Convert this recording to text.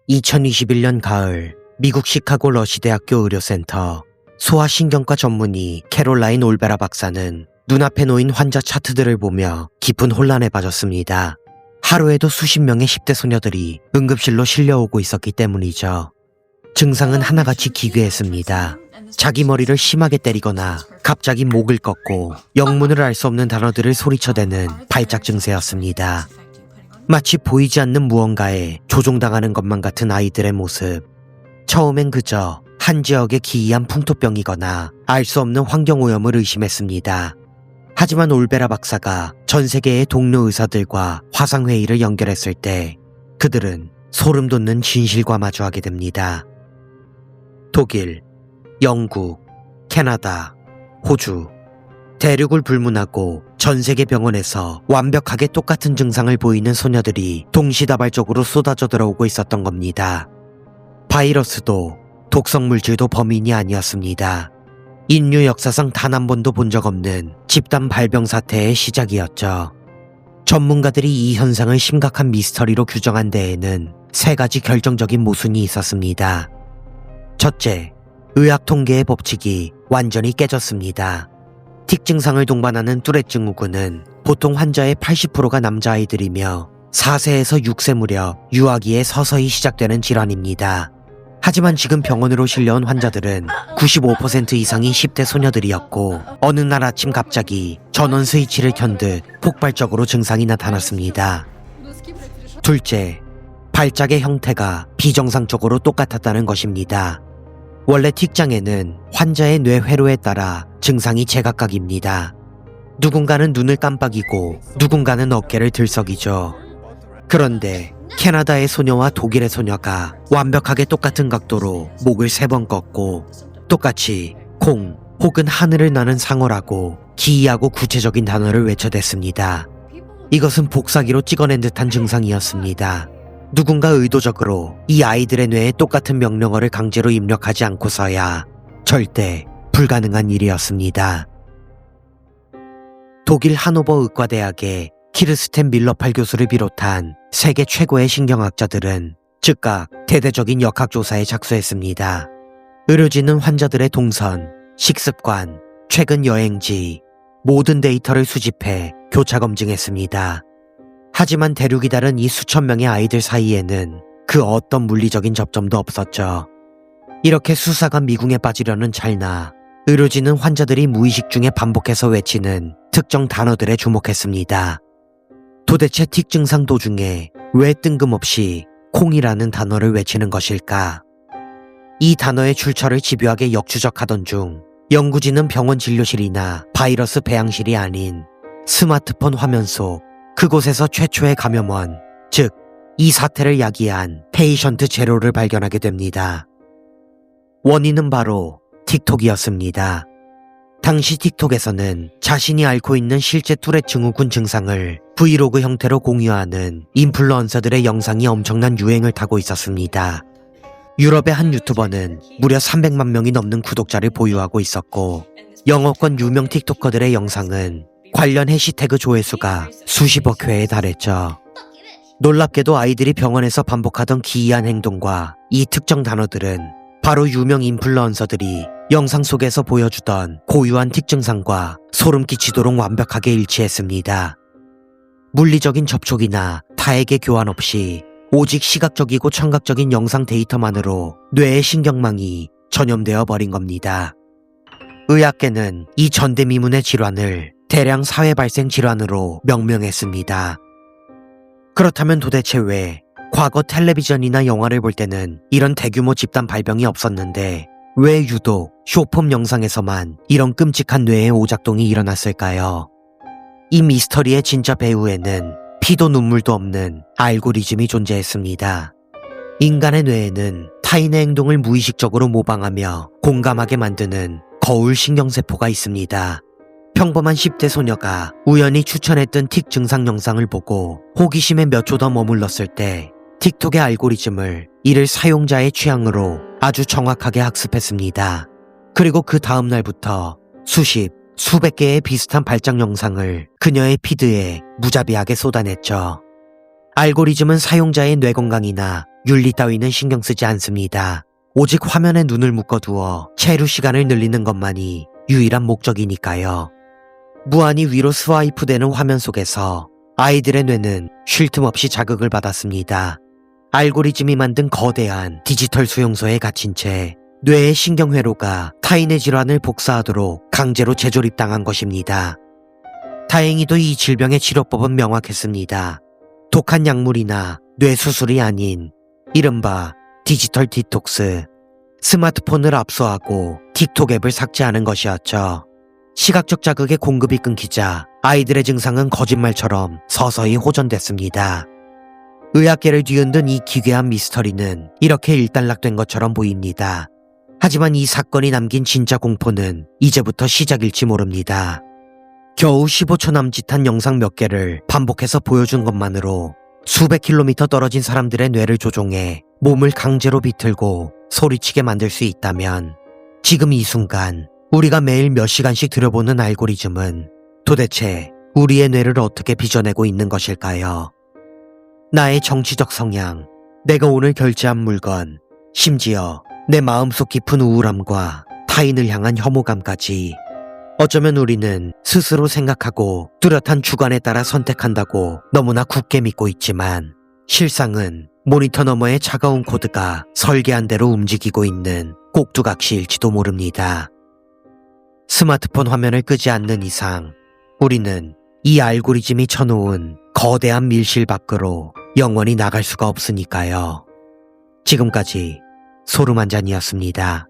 2021년 가을 미국 시카고 러시대학교 의료센터 소아신경과 전문의 캐롤라인 올베라 박사는 눈앞에 놓인 환자 차트들을 보며 깊은 혼란에 빠졌습니다. 하루에도 수십 명의 10대 소녀들이 응급실로 실려오고 있었기 때문이죠. 증상은 하나같이 기괴했습니다. 자기 머리를 심하게 때리거나 갑자기 목을 꺾고 영문을 알 수 없는 단어들을 소리쳐대는 발작 증세였습니다. 마치 보이지 않는 무언가에 조종당하는 것만 같은 아이들의 모습. 처음엔 그저 한 지역의 기이한 풍토병이거나 알 수 없는 환경오염을 의심했습니다. 하지만 올베라 박사가 전 세계의 동료 의사들과 화상회의를 연결했을 때 그들은 소름 돋는 진실과 마주하게 됩니다. 독일, 영국, 캐나다, 호주, 대륙을 불문하고 전 세계 병원에서 완벽하게 똑같은 증상을 보이는 소녀들이 동시다발적으로 쏟아져 들어오고 있었던 겁니다. 바이러스도 독성 물질도 범인이 아니었습니다. 인류 역사상 단 한 번도 본 적 없는 집단 발병 사태의 시작이었죠. 전문가들이 이 현상을 심각한 미스터리로 규정한 데에는 세 가지 결정적인 모순이 있었습니다. 첫째, 의학 통계의 법칙이 완전히 깨졌습니다. 틱 증상을 동반하는 뚜렛 증후군은 보통 환자의 80%가 남자아이들이며 4세에서 6세 무렵 유아기에 서서히 시작되는 질환입니다. 하지만 지금 병원으로 실려온 환자들은 95% 이상이 10대 소녀들이었고 어느 날 아침 갑자기 전원 스위치를 켠 듯 폭발적으로 증상이 나타났습니다. 둘째, 발작의 형태가 비정상적으로 똑같았다는 것입니다. 원래 틱장애는 환자의 뇌 회로에 따라 증상이 제각각입니다. 누군가는 눈을 깜빡이고 누군가는 어깨를 들썩이죠. 그런데 캐나다의 소녀와 독일의 소녀가 완벽하게 똑같은 각도로 목을 3번 꺾고 똑같이 콩 혹은 하늘을 나는 상어라고 기이하고 구체적인 단어를 외쳐댔습니다. 이것은 복사기로 찍어낸 듯한 증상이었습니다. 누군가 의도적으로 이 아이들의 뇌에 똑같은 명령어를 강제로 입력하지 않고서야 절대 불가능한 일이었습니다. 독일 하노버 의과대학의 키르스텐 밀러팔 교수를 비롯한 세계 최고의 신경학자들은 즉각 대대적인 역학조사에 착수했습니다. 의료진은 환자들의 동선, 식습관, 최근 여행지, 모든 데이터를 수집해 교차 검증했습니다. 하지만 대륙이 다른 이 수천 명의 아이들 사이에는 그 어떤 물리적인 접점도 없었죠. 이렇게 수사가 미궁에 빠지려는 찰나 의료진은 환자들이 무의식 중에 반복해서 외치는 특정 단어들에 주목했습니다. 도대체 틱 증상 도중에 왜 뜬금없이 콩이라는 단어를 외치는 것일까? 이 단어의 출처를 집요하게 역추적하던 중 연구진은 병원 진료실이나 바이러스 배양실이 아닌 스마트폰 화면 속 그곳에서 최초의 감염원, 즉 이 사태를 야기한 페이션트 제로를 발견하게 됩니다. 원인은 바로 틱톡이었습니다. 당시 틱톡에서는 자신이 앓고 있는 실제 뚜렛 증후군 증상을 브이로그 형태로 공유하는 인플루언서들의 영상이 엄청난 유행을 타고 있었습니다. 유럽의 한 유튜버는 무려 300만 명이 넘는 구독자를 보유하고 있었고 영어권 유명 틱토커들의 영상은 관련 해시태그 조회수가 수십억 회에 달했죠. 놀랍게도 아이들이 병원에서 반복하던 기이한 행동과 이 특정 단어들은 바로 유명 인플루언서들이 영상 속에서 보여주던 고유한 틱 증상과 소름 끼치도록 완벽하게 일치했습니다. 물리적인 접촉이나 타액의 교환 없이 오직 시각적이고 청각적인 영상 데이터만으로 뇌의 신경망이 전염되어 버린 겁니다. 의학계는 이 전대미문의 질환을 대량 사회 발생 질환으로 명명했습니다. 그렇다면 도대체 왜 과거 텔레비전이나 영화를 볼 때는 이런 대규모 집단 발병이 없었는데 왜 유독 쇼폼 영상에서만 이런 끔찍한 뇌의 오작동이 일어났을까요? 이 미스터리의 진짜 배후에는 피도 눈물도 없는 알고리즘이 존재했습니다. 인간의 뇌에는 타인의 행동을 무의식적으로 모방하며 공감하게 만드는 거울 신경세포가 있습니다. 평범한 10대 소녀가 우연히 추천했던 틱 증상 영상을 보고 호기심에 몇 초 더 머물렀을 때 틱톡의 알고리즘을 이를 사용자의 취향으로 아주 정확하게 학습했습니다. 그리고 그 다음 날부터 수백 개의 비슷한 발작 영상을 그녀의 피드에 무자비하게 쏟아냈죠. 알고리즘은 사용자의 뇌 건강이나 윤리 따위는 신경 쓰지 않습니다. 오직 화면에 눈을 묶어두어 체류 시간을 늘리는 것만이 유일한 목적이니까요. 무한히 위로 스와이프되는 화면 속에서 아이들의 뇌는 쉴 틈 없이 자극을 받았습니다. 알고리즘이 만든 거대한 디지털 수용소에 갇힌 채 뇌의 신경회로가 타인의 질환을 복사하도록 강제로 재조립당한 것입니다. 다행히도 이 질병의 치료법은 명확했습니다. 독한 약물이나 뇌수술이 아닌 이른바 디지털 디톡스, 스마트폰을 압수하고 틱톡 앱을 삭제하는 것이었죠. 시각적 자극의 공급이 끊기자 아이들의 증상은 거짓말처럼 서서히 호전됐습니다. 의학계를 뒤흔든 이 기괴한 미스터리는 이렇게 일단락된 것처럼 보입니다. 하지만 이 사건이 남긴 진짜 공포는 이제부터 시작일지 모릅니다. 겨우 15초 남짓한 영상 몇 개를 반복해서 보여준 것만으로 수백 킬로미터 떨어진 사람들의 뇌를 조종해 몸을 강제로 비틀고 소리치게 만들 수 있다면 지금 이 순간 우리가 매일 몇 시간씩 들여보는 알고리즘은 도대체 우리의 뇌를 어떻게 빚어내고 있는 것일까요? 나의 정치적 성향, 내가 오늘 결제한 물건, 심지어 내 마음속 깊은 우울함과 타인을 향한 혐오감까지 어쩌면 우리는 스스로 생각하고 뚜렷한 주관에 따라 선택한다고 너무나 굳게 믿고 있지만 실상은 모니터 너머의 차가운 코드가 설계한 대로 움직이고 있는 꼭두각시일지도 모릅니다. 스마트폰 화면을 끄지 않는 이상 우리는 이 알고리즘이 쳐놓은 거대한 밀실 밖으로 영원히 나갈 수가 없으니까요. 지금까지 소름 한 잔이었습니다.